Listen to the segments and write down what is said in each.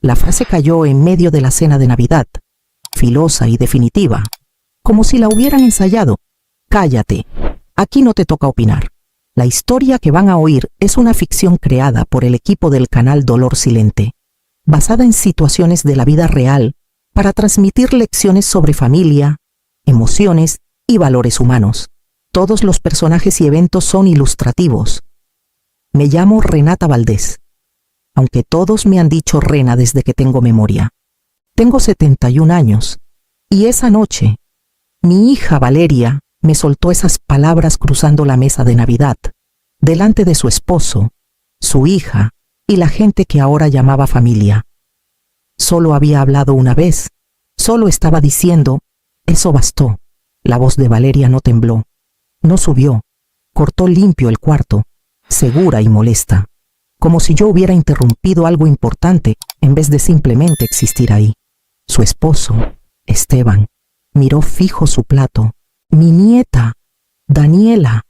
La frase cayó en medio de la cena de Navidad, filosa y definitiva, como si la hubieran ensayado. Cállate, aquí no te toca opinar. La historia que van a oír es una ficción creada por el equipo del canal Dolor Silente, basada en situaciones de la vida real para transmitir lecciones sobre familia, emociones y valores humanos. Todos los personajes y eventos son ilustrativos. Me llamo Renata Valdés, aunque todos me han dicho Rena desde que tengo memoria. Tengo 71 años, y esa noche, mi hija Valeria me soltó esas palabras cruzando la mesa de Navidad, delante de su esposo, su hija y la gente que ahora llamaba familia. Solo había hablado una vez, solo estaba diciendo, eso bastó. La voz de Valeria no tembló, no subió, cortó limpio el cuarto, segura y molesta, como si yo hubiera interrumpido algo importante en vez de simplemente existir ahí. Su esposo, Esteban, miró fijo su plato. Mi nieta, Daniela,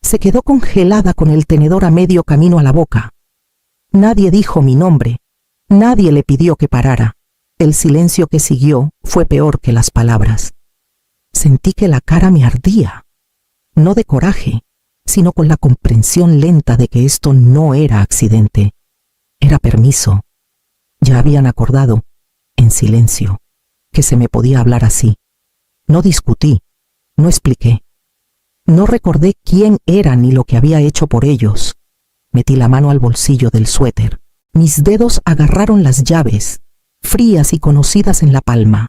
se quedó congelada con el tenedor a medio camino a la boca. Nadie dijo mi nombre, nadie le pidió que parara. El silencio que siguió fue peor que las palabras. Sentí que la cara me ardía, no de coraje, sino con la comprensión lenta de que esto no era accidente, era permiso. Ya habían acordado, en silencio, que se me podía hablar así. No discutí, no expliqué. No recordé quién era ni lo que había hecho por ellos. Metí la mano al bolsillo del suéter. Mis dedos agarraron las llaves, frías y conocidas en la palma.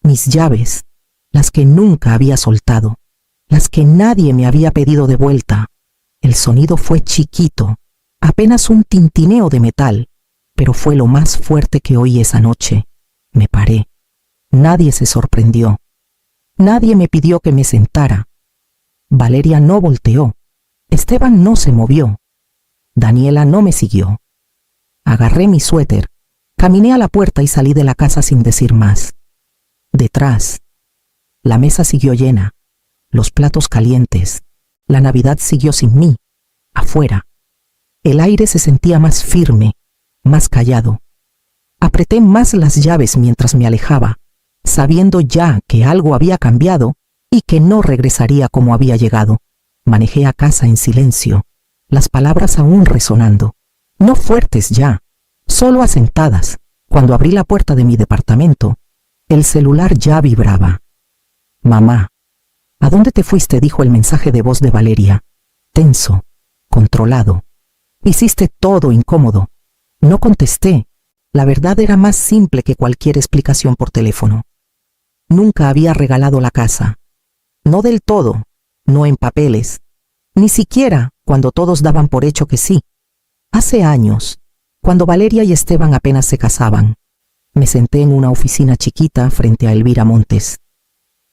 Mis llaves, las que nunca había soltado, las que nadie me había pedido de vuelta. El sonido fue chiquito, apenas un tintineo de metal, pero fue lo más fuerte que oí esa noche. Me paré. Nadie se sorprendió. Nadie me pidió que me sentara. Valeria no volteó. Esteban no se movió. Daniela no me siguió. Agarré mi suéter, caminé a la puerta y salí de la casa sin decir más. Detrás, la mesa siguió llena, los platos calientes. La Navidad siguió sin mí. Afuera, el aire se sentía más firme, más callado. Apreté más las llaves mientras me alejaba, sabiendo ya que algo había cambiado y que no regresaría como había llegado. Manejé a casa en silencio, las palabras aún resonando, no fuertes ya, solo asentadas. Cuando abrí la puerta de mi departamento, el celular ya vibraba. Mamá, ¿a dónde te fuiste?, dijo el mensaje de voz de Valeria, tenso, controlado. Hiciste todo incómodo. No contesté. La verdad era más simple que cualquier explicación por teléfono. Nunca había regalado la casa. No del todo, no en papeles, ni siquiera cuando todos daban por hecho que sí. Hace años, cuando Valeria y Esteban apenas se casaban, me senté en una oficina chiquita frente a Elvira Montes,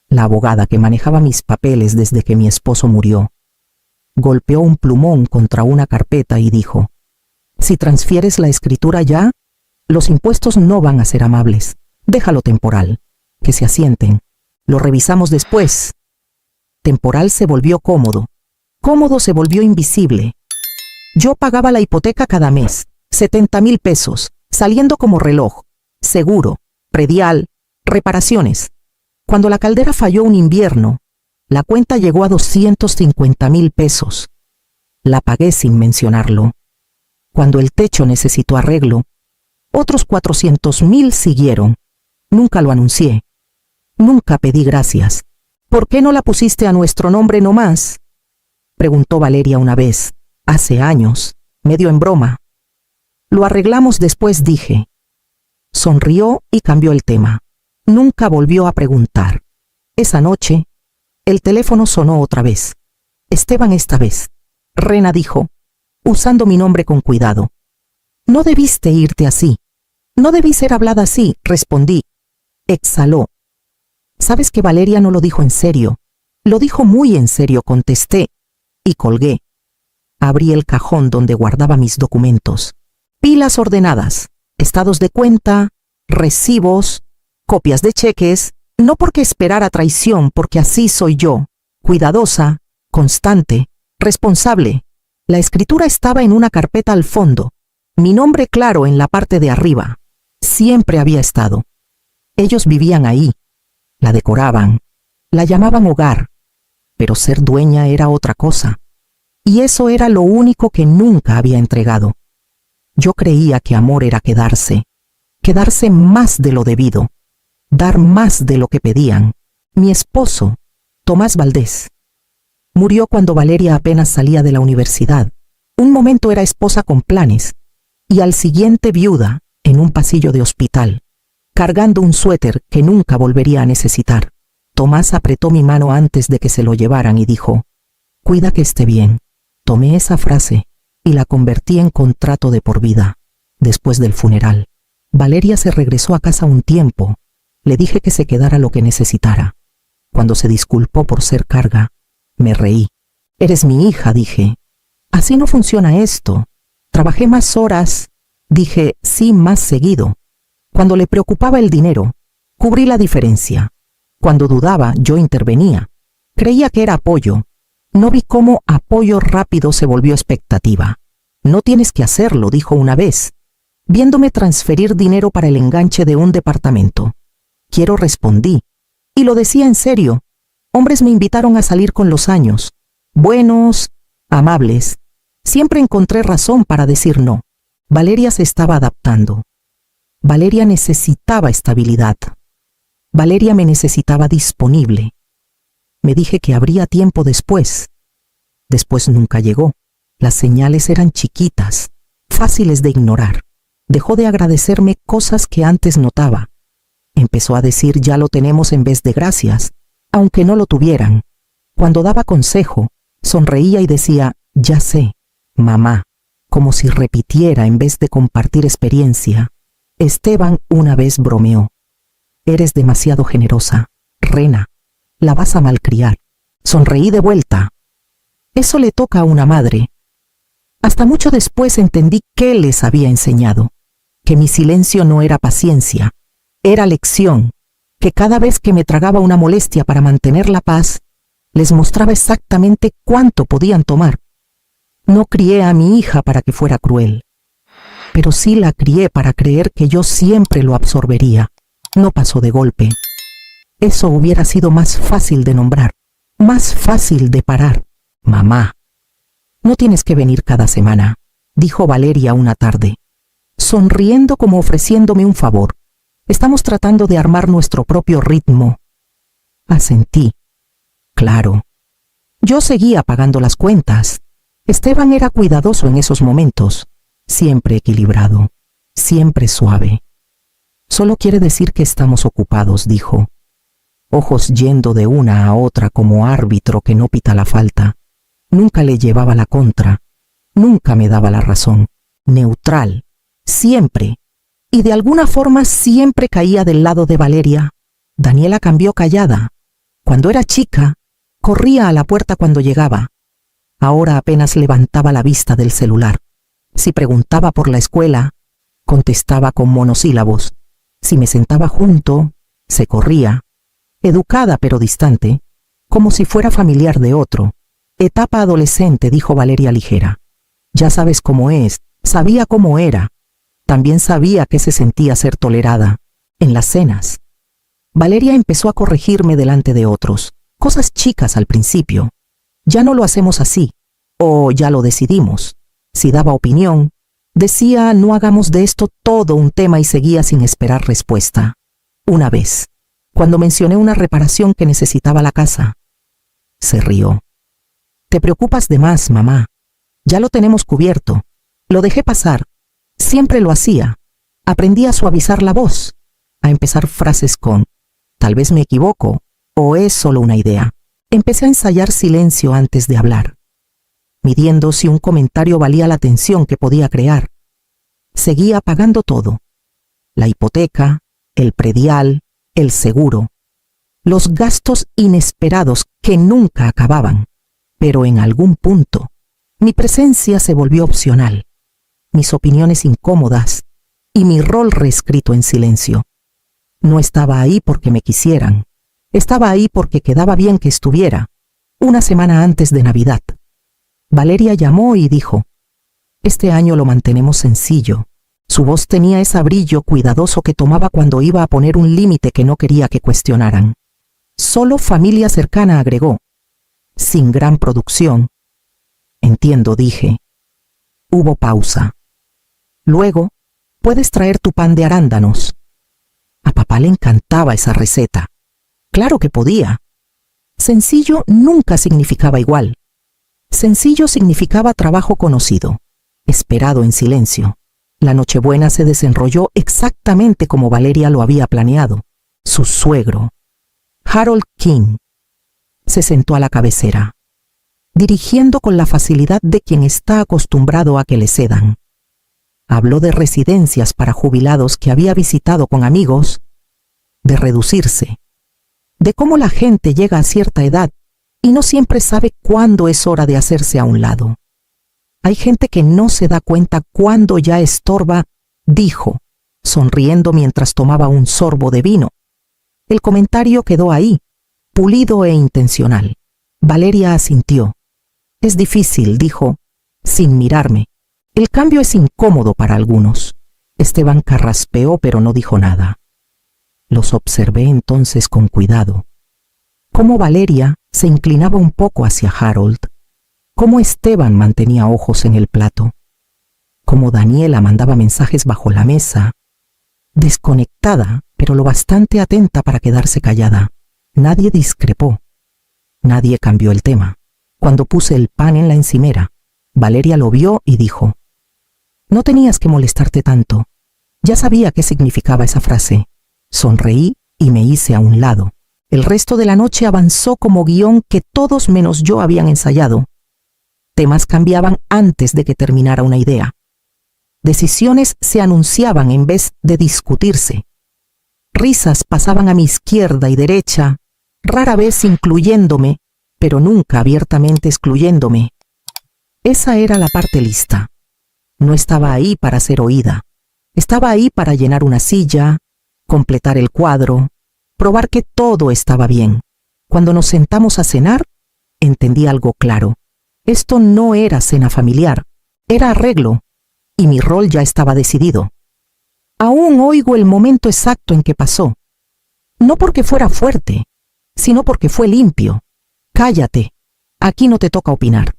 la abogada que manejaba mis papeles desde que mi esposo murió. Golpeó un plumón contra una carpeta y dijo: si transfieres la escritura ya, los impuestos no van a ser amables. Déjalo temporal, que se asienten. Lo revisamos después. Temporal se volvió cómodo. Cómodo se volvió invisible. Yo pagaba la hipoteca cada mes, 70,000 pesos, saliendo como reloj, seguro, predial, reparaciones. Cuando la caldera falló un invierno, la cuenta llegó a 250,000 pesos. La pagué sin mencionarlo. Cuando el techo necesitó arreglo, otros 400,000 siguieron. Nunca lo anuncié. Nunca pedí gracias. ¿Por qué no la pusiste a nuestro nombre nomás?, preguntó Valeria una vez, hace años, medio en broma. Lo arreglamos después, dije. Sonrió y cambió el tema. Nunca volvió a preguntar. Esa noche, el teléfono sonó otra vez. Esteban esta vez. Rena dijo, usando mi nombre con cuidado. No debiste irte así. No debí ser hablada así, respondí. Exhaló. Sabes que Valeria no lo dijo en serio. Lo dijo muy en serio, contesté, y colgué. Abrí el cajón donde guardaba mis documentos. Pilas ordenadas, estados de cuenta, recibos, copias de cheques, no porque esperara traición, porque así soy yo, cuidadosa, constante, responsable. La escritura estaba en una carpeta al fondo, mi nombre claro en la parte de arriba. Siempre había estado. Ellos vivían ahí, la decoraban, la llamaban hogar, pero ser dueña era otra cosa. Y eso era lo único que nunca había entregado. Yo creía que amor era quedarse más de lo debido, dar más de lo que pedían. Mi esposo, Tomás Valdés, murió cuando Valeria apenas salía de la universidad. Un momento era esposa con planes, y al siguiente viuda en un pasillo de hospital, cargando un suéter que nunca volvería a necesitar. Tomás apretó mi mano antes de que se lo llevaran y dijo: «Cuida que esté bien». Tomé esa frase y la convertí en contrato de por vida. Después del funeral, Valeria se regresó a casa un tiempo. Le dije que se quedara lo que necesitara. Cuando se disculpó por ser carga, me reí. «Eres mi hija», dije. «Así no funciona esto. Trabajé más horas». Dije sí más seguido. Cuando le preocupaba el dinero, cubrí la diferencia. Cuando dudaba, yo intervenía. Creía que era apoyo. No vi cómo apoyo rápido se volvió expectativa. «No tienes que hacerlo», dijo una vez, viéndome transferir dinero para el enganche de un departamento. «Quiero», respondí, y lo decía en serio. Hombres me invitaron a salir con los años. Buenos, amables. Siempre encontré razón para decir no. Valeria se estaba adaptando. Valeria necesitaba estabilidad. Valeria me necesitaba disponible. Me dije que habría tiempo después. Después nunca llegó. Las señales eran chiquitas, fáciles de ignorar. Dejó de agradecerme cosas que antes notaba. Empezó a decir «ya lo tenemos» en vez de «gracias», aunque no lo tuvieran. Cuando daba consejo, sonreía y decía «ya sé, mamá», como si repitiera en vez de compartir experiencia. Esteban una vez bromeó: «Eres demasiado generosa, Rena, la vas a malcriar». Sonreí de vuelta. Eso le toca a una madre. Hasta mucho después entendí qué les había enseñado, que mi silencio no era paciencia, era lección, que cada vez que me tragaba una molestia para mantener la paz, les mostraba exactamente cuánto podían tomar. No crié a mi hija para que fuera cruel, pero sí la crié para creer que yo siempre lo absorbería. No pasó de golpe. Eso hubiera sido más fácil de nombrar, más fácil de parar. «Mamá, no tienes que venir cada semana», dijo Valeria una tarde, sonriendo como ofreciéndome un favor. «Estamos tratando de armar nuestro propio ritmo». Asentí. Claro. Yo seguía pagando las cuentas. Esteban era cuidadoso en esos momentos, siempre equilibrado, siempre suave. «Solo quiere decir que estamos ocupados», dijo, ojos yendo de una a otra como árbitro que no pita la falta. Nunca le llevaba la contra, nunca me daba la razón. Neutral, siempre. Y de alguna forma siempre caía del lado de Valeria. Daniela cambió callada. Cuando era chica, corría a la puerta cuando llegaba. Ahora apenas levantaba la vista del celular. Si preguntaba por la escuela, contestaba con monosílabos. Si me sentaba junto, se corría. Educada pero distante, como si fuera familiar de otro. «Etapa adolescente», dijo Valeria ligera. «Ya sabes cómo es». Sabía cómo era. También sabía que se sentía ser tolerada. En las cenas. Valeria empezó a corregirme delante de otros. Cosas chicas al principio. «Ya no lo hacemos así», o «ya lo decidimos». Si daba opinión, decía «no hagamos de esto todo un tema» y seguía sin esperar respuesta. Una vez, cuando mencioné una reparación que necesitaba la casa, se rió. «Te preocupas de más, mamá. Ya lo tenemos cubierto». Lo dejé pasar. Siempre lo hacía. Aprendí a suavizar la voz, a empezar frases con «tal vez me equivoco» o «es solo una idea». Empecé a ensayar silencio antes de hablar, midiendo si un comentario valía la tensión que podía crear. Seguía pagando todo: la hipoteca, el predial, el seguro, los gastos inesperados que nunca acababan. Pero en algún punto, mi presencia se volvió opcional, mis opiniones incómodas y mi rol reescrito en silencio. No estaba ahí porque me quisieran, estaba ahí porque quedaba bien que estuviera. Una semana antes de Navidad, Valeria llamó y dijo: «Este año lo mantenemos sencillo. Su voz tenía ese brillo cuidadoso que tomaba cuando iba a poner un límite que no quería que cuestionaran. Solo familia cercana, agregó. Sin gran producción. Entiendo, dije. Hubo pausa. Luego, puedes traer tu pan de arándanos. A papá le encantaba esa receta. Claro que podía. Sencillo nunca significaba igual. Sencillo significaba trabajo conocido, esperado en silencio. La Nochebuena se desenrolló exactamente como Valeria lo había planeado. Su suegro, Harold King, se sentó a la cabecera, dirigiendo con la facilidad de quien está acostumbrado a que le cedan. Habló de residencias para jubilados que había visitado con amigos, de reducirse, de cómo la gente llega a cierta edad y no siempre sabe cuándo es hora de hacerse a un lado. Hay gente que no se da cuenta cuándo ya estorba, dijo, sonriendo mientras tomaba un sorbo de vino. El comentario quedó ahí, pulido e intencional. Valeria asintió. Es difícil, dijo, sin mirarme. El cambio es incómodo para algunos. Esteban carraspeó, pero no dijo nada. Los observé entonces con cuidado. Cómo Valeria se inclinaba un poco hacia Harold. Cómo Esteban mantenía ojos en el plato. Cómo Daniela mandaba mensajes bajo la mesa. Desconectada, pero lo bastante atenta para quedarse callada. Nadie discrepó. Nadie cambió el tema. Cuando puse el pan en la encimera, Valeria lo vio y dijo: «No tenías que molestarte tanto. Ya sabía qué significaba esa frase». Sonreí y me hice a un lado. El resto de la noche avanzó como guión que todos menos yo habían ensayado. Temas cambiaban antes de que terminara una idea. Decisiones se anunciaban en vez de discutirse. Risas pasaban a mi izquierda y derecha, rara vez incluyéndome, pero nunca abiertamente excluyéndome. Esa era la parte lista. No estaba ahí para ser oída. Estaba ahí para llenar una silla, completar el cuadro, probar que todo estaba bien. Cuando nos sentamos a cenar, entendí algo claro. Esto no era cena familiar, era arreglo, y mi rol ya estaba decidido. Aún oigo el momento exacto en que pasó. No porque fuera fuerte, sino porque fue limpio. Cállate, aquí no te toca opinar.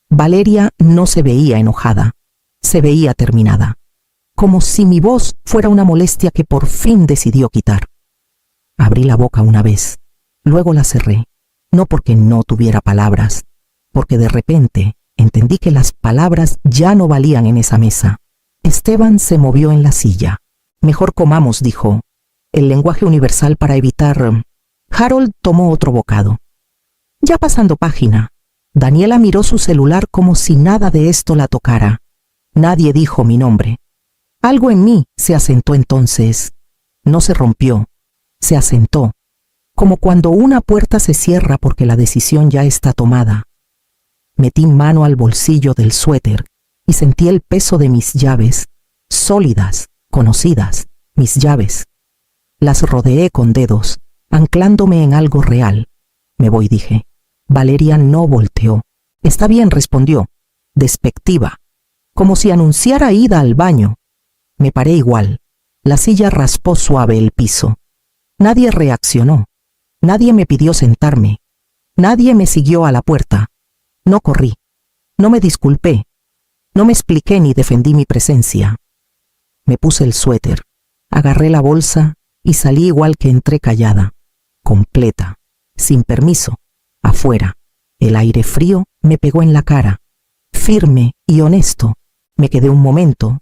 Valeria no se veía enojada, se veía terminada, como si mi voz fuera una molestia que por fin decidió quitar. Abrí la boca una vez, luego la cerré, no porque no tuviera palabras, porque de repente entendí que las palabras ya no valían en esa mesa. Esteban se movió en la silla. Mejor comamos, dijo. El lenguaje universal para evitar... Harold tomó otro bocado. Ya pasando página, Daniela miró su celular como si nada de esto la tocara. Nadie dijo mi nombre. Algo en mí se asentó entonces. No se rompió, se asentó, como cuando una puerta se cierra porque la decisión ya está tomada. Metí mano al bolsillo del suéter y sentí el peso de mis llaves, sólidas, conocidas, mis llaves. Las rodeé con dedos, anclándome en algo real. Me voy, dije. Valeria no volteó. Está bien, respondió, despectiva, como si anunciara ida al baño. Me paré igual. La silla raspó suave el piso. Nadie reaccionó. Nadie me pidió sentarme. Nadie me siguió a la puerta. No corrí. No me disculpé. No me expliqué ni defendí mi presencia. Me puse el suéter, agarré la bolsa y salí igual que entré, callada, completa, sin permiso, afuera. El aire frío me pegó en la cara. Firme y honesto, me quedé un momento,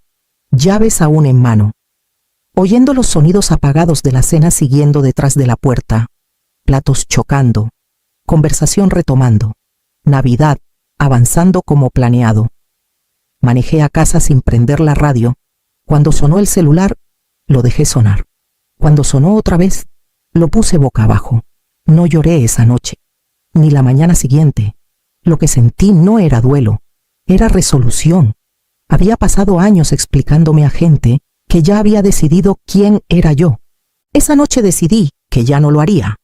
llaves aún en mano, oyendo los sonidos apagados de la cena siguiendo detrás de la puerta, platos chocando, conversación retomando, Navidad avanzando como planeado. Manejé a casa sin prender la radio. Cuando sonó el celular, lo dejé sonar. Cuando sonó otra vez, lo puse boca abajo. No lloré esa noche, ni la mañana siguiente. Lo que sentí no era duelo, era resolución. Había pasado años explicándome a gente que ya había decidido quién era yo. Esa noche decidí que ya no lo haría.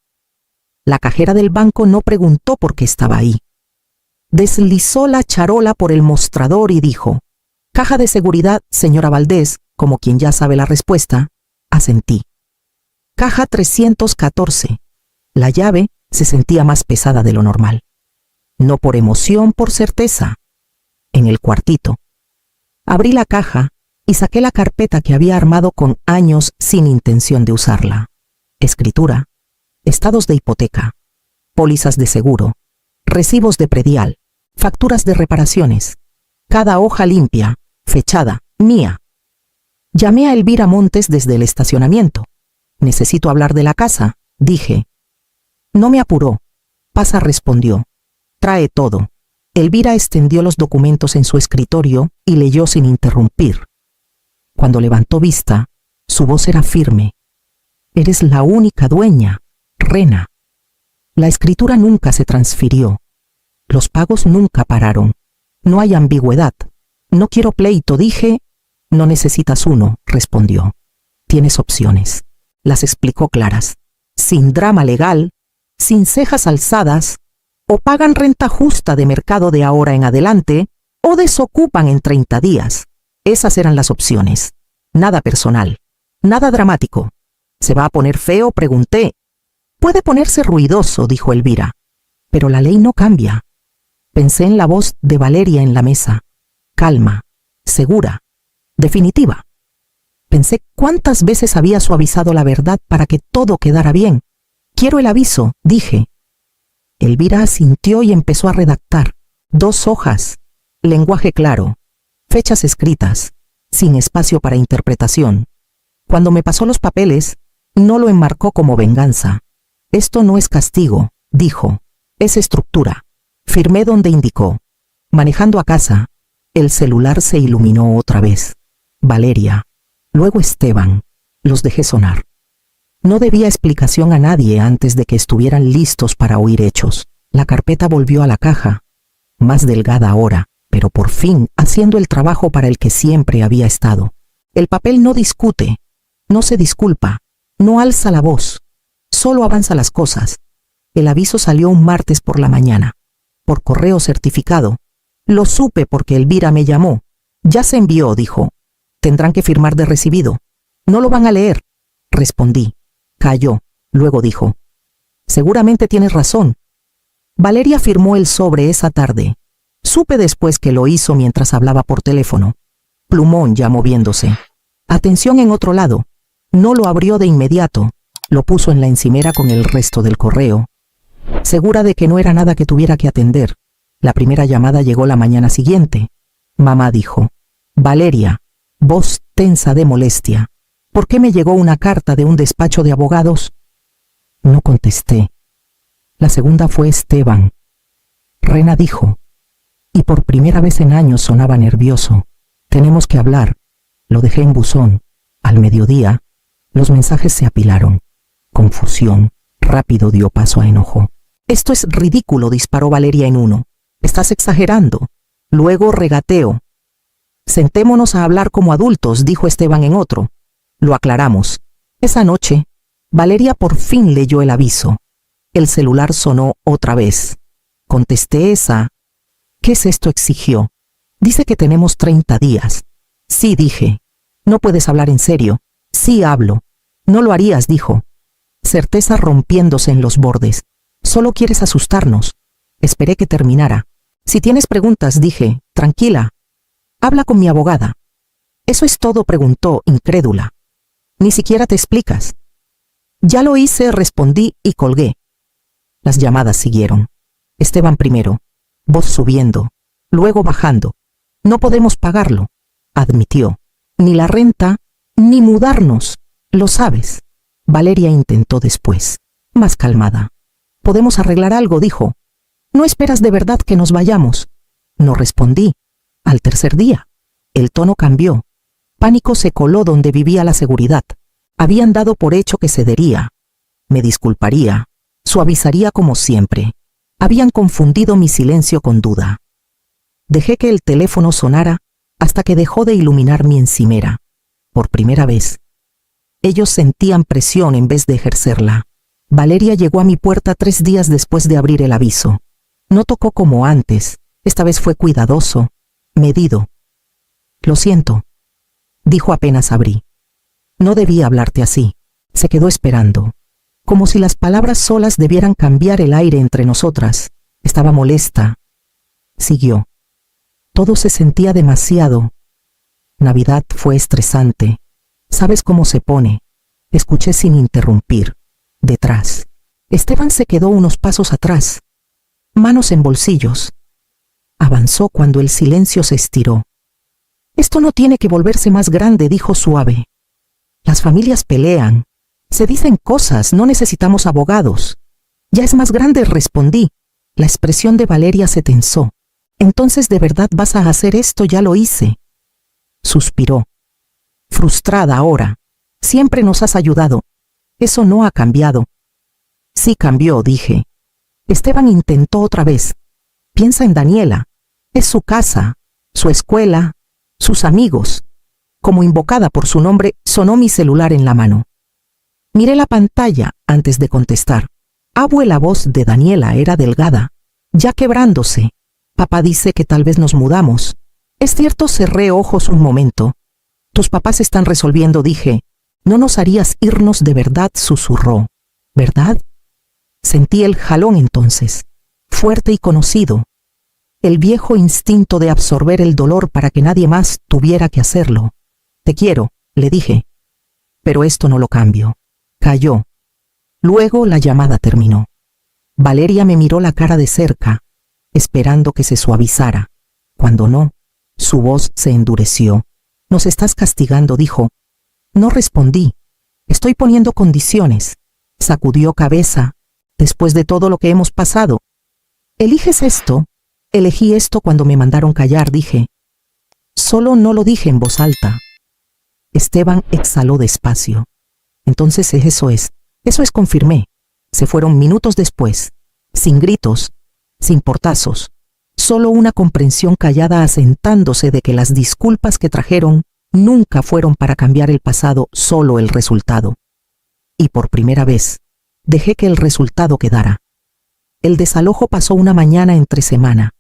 La cajera del banco no preguntó por qué estaba ahí. Deslizó la charola por el mostrador y dijo: Caja de seguridad, señora Valdés, como quien ya sabe la respuesta, asentí. Caja 314. La llave se sentía más pesada de lo normal. No por emoción, por certeza. En el cuartito. Abrí la caja y saqué la carpeta que había armado con años sin intención de usarla. Escritura, estados de hipoteca, pólizas de seguro, recibos de predial, facturas de reparaciones. Cada hoja limpia, fechada, mía. Llamé a Elvira Montes desde el estacionamiento. Necesito hablar de la casa, dije. No me apuró. Pasa, respondió. Trae todo. Elvira extendió los documentos en su escritorio y leyó sin interrumpir. Cuando levantó vista, su voz era firme. Eres la única dueña, Rena. La escritura nunca se transfirió. Los pagos nunca pararon. No hay ambigüedad. No quiero pleito, dije. No necesitas uno, respondió. Tienes opciones. Las explicó claras. Sin drama legal, sin cejas alzadas, o pagan renta justa de mercado de ahora en adelante, o desocupan en 30 días. Esas eran las opciones. Nada personal. Nada dramático. ¿Se va a poner feo?, pregunté. Puede ponerse ruidoso, dijo Elvira. Pero la ley no cambia. Pensé en la voz de Valeria en la mesa. Calma, segura, definitiva. Pensé cuántas veces había suavizado la verdad para que todo quedara bien. Quiero el aviso, dije. Elvira asintió y empezó a redactar. 2 hojas, lenguaje claro, fechas escritas, sin espacio para interpretación. Cuando me pasó los papeles, no lo enmarcó como venganza. Esto no es castigo, dijo, es estructura. Firmé donde indicó. Manejando a casa, el celular se iluminó otra vez. Valeria, luego Esteban, los dejé sonar. No debía explicación a nadie antes de que estuvieran listos para oír hechos. La carpeta volvió a la caja, más delgada ahora, pero por fin haciendo el trabajo para el que siempre había estado. El papel no discute, no se disculpa, no alza la voz, solo avanza las cosas. El aviso salió un martes por la mañana, por correo certificado. Lo supe porque Elvira me llamó. Ya se envió, dijo. Tendrán que firmar de recibido. No lo van a leer. Respondí. Calló. Luego dijo. Seguramente tienes razón. Valeria firmó el sobre esa tarde. Supe después que lo hizo mientras hablaba por teléfono. Plumón ya moviéndose. Atención en otro lado. No lo abrió de inmediato. Lo puso en la encimera con el resto del correo. Segura de que no era nada que tuviera que atender. La primera llamada llegó la mañana siguiente. Mamá dijo. Valeria, voz tensa de molestia. ¿Por qué me llegó una carta de un despacho de abogados? No contesté. La segunda fue Esteban. Rena dijo. Y por primera vez en años sonaba nervioso. Tenemos que hablar. Lo dejé en buzón. Al mediodía, los mensajes se apilaron. Confusión. Rápido dio paso a enojo. Esto es ridículo, disparó Valeria en uno. Estás exagerando. Luego regateo. Sentémonos a hablar como adultos, dijo Esteban en otro. Lo aclaramos. Esa noche, Valeria por fin leyó el aviso. El celular sonó otra vez. Contesté esa. ¿Qué es esto?, exigió. Dice que tenemos 30 días. Sí, dije. No puedes hablar en serio. Sí hablo. No lo harías, dijo. Certeza rompiéndose en los bordes. Solo quieres asustarnos. Esperé que terminara. Si tienes preguntas, dije, tranquila. Habla con mi abogada. ¿Eso es todo?, preguntó, incrédula. Ni siquiera te explicas. Ya lo hice, respondí y colgué. Las llamadas siguieron. Esteban primero, voz subiendo, luego bajando. No podemos pagarlo, admitió. Ni la renta, ni mudarnos, lo sabes. Valeria intentó después, más calmada. Podemos arreglar algo, dijo. ¿No esperas de verdad que nos vayamos? No respondí. Al tercer día, el tono cambió. Pánico se coló donde vivía la seguridad. Habían dado por hecho que cedería. Me disculparía, suavizaría como siempre. Habían confundido mi silencio con duda. Dejé que el teléfono sonara hasta que dejó de iluminar mi encimera. Por primera vez. Ellos sentían presión en vez de ejercerla. Valeria llegó a mi puerta 3 días después de abrir el aviso. No tocó como antes. Esta vez fue cuidadoso, medido. Lo siento, dijo apenas abrí. No debía hablarte así. Se quedó esperando, como si las palabras solas debieran cambiar el aire entre nosotras. Estaba molesta. Siguió. Todo se sentía demasiado. Navidad fue estresante. ¿Sabes cómo se pone? Escuché sin interrumpir. Detrás. Esteban se quedó unos pasos atrás, manos en bolsillos. Avanzó cuando el silencio se estiró. Esto no tiene que volverse más grande, dijo suave. Las familias pelean, se dicen cosas, no necesitamos abogados. Ya es más grande, respondí. La expresión de Valeria se tensó. Entonces, ¿de verdad vas a hacer esto? Ya lo hice. Suspiró. Frustrada ahora. Siempre nos has ayudado. Eso no ha cambiado. Sí cambió, dije. Esteban intentó otra vez. Piensa en Daniela. Es su casa, su escuela, sus amigos. Como invocada por su nombre, sonó mi celular en la mano. Miré la pantalla antes de contestar. La voz de Daniela era delgada, ya quebrándose. Papá dice que tal vez nos mudamos. Es cierto, cerré ojos un momento. Tus papás están resolviendo, dije. No nos harías irnos de verdad, susurró. ¿Verdad? Sentí el jalón entonces, fuerte y conocido. El viejo instinto de absorber el dolor para que nadie más tuviera que hacerlo. Te quiero, le dije. Pero esto no lo cambio. Calló. Luego la llamada terminó. Valeria me miró la cara de cerca, esperando que se suavizara. Cuando no, su voz se endureció. Nos estás castigando, dijo. No respondí. Estoy poniendo condiciones. Sacudió cabeza. Después de todo lo que hemos pasado. ¿Eliges esto? Elegí esto cuando me mandaron callar, dije. Solo no lo dije en voz alta. Esteban exhaló despacio. Entonces eso es, confirmé. Se fueron minutos después, sin gritos, sin portazos, solo una comprensión callada asentándose de que las disculpas que trajeron nunca fueron para cambiar el pasado, solo el resultado. Y por primera vez, dejé que el resultado quedara. El desalojo pasó una mañana entre semana,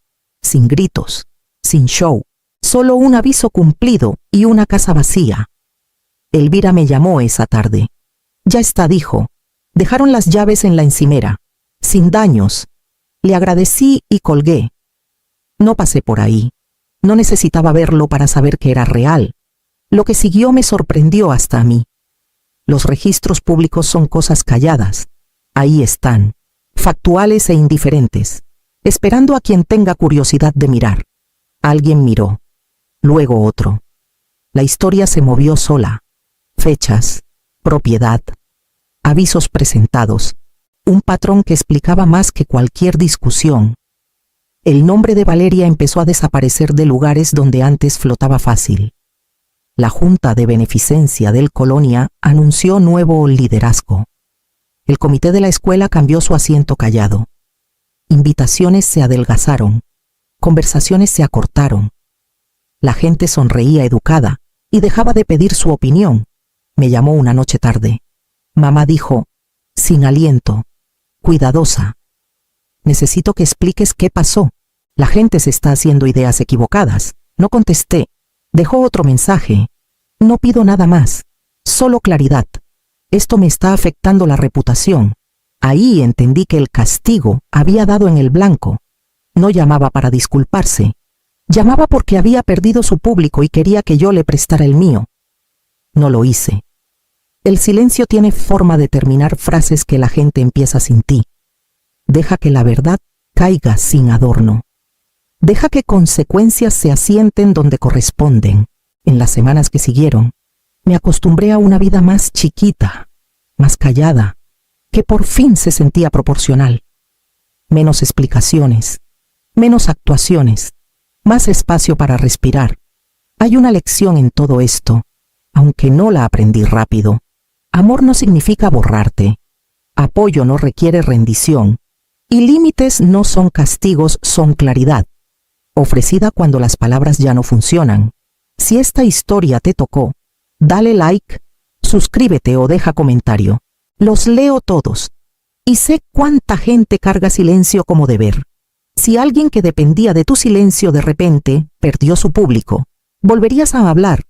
sin gritos, sin show, solo un aviso cumplido y una casa vacía. Elvira me llamó esa tarde. Ya está, dijo. Dejaron las llaves en la encimera, sin daños. Le agradecí y colgué. No pasé por ahí. No necesitaba verlo para saber que era real. Lo que siguió me sorprendió hasta a mí. Los registros públicos son cosas calladas. Ahí están, factuales e indiferentes, esperando a quien tenga curiosidad de mirar. Alguien miró, luego otro. La historia se movió sola. Fechas, propiedad, avisos presentados, un patrón que explicaba más que cualquier discusión. El nombre de Valeria empezó a desaparecer de lugares donde antes flotaba fácil. La Junta de Beneficencia del Colonia anunció nuevo liderazgo. El comité de la escuela cambió su asiento callado. Invitaciones se adelgazaron, conversaciones se acortaron. La gente sonreía educada y dejaba de pedir su opinión. Me llamó una noche tarde. Mamá dijo, sin aliento, cuidadosa. Necesito que expliques qué pasó. La gente se está haciendo ideas equivocadas. No contesté. Dejó otro mensaje. No pido nada más, solo claridad. Esto me está afectando la reputación. Ahí entendí que el castigo había dado en el blanco. No llamaba para disculparse. Llamaba porque había perdido su público y quería que yo le prestara el mío. No lo hice. El silencio tiene forma de terminar frases que la gente empieza sin ti. Deja que la verdad caiga sin adorno. Deja que consecuencias se asienten donde corresponden. En las semanas que siguieron, me acostumbré a una vida más chiquita, más callada, que por fin se sentía proporcional. Menos explicaciones, menos actuaciones, más espacio para respirar. Hay una lección en todo esto, aunque no la aprendí rápido. Amor no significa borrarte. Apoyo no requiere rendición. Y límites no son castigos, son claridad, ofrecida cuando las palabras ya no funcionan. Si esta historia te tocó, dale like, suscríbete o deja comentario. Los leo todos. Y sé cuánta gente carga silencio como deber. Si alguien que dependía de tu silencio de repente perdió su público, volverías a hablar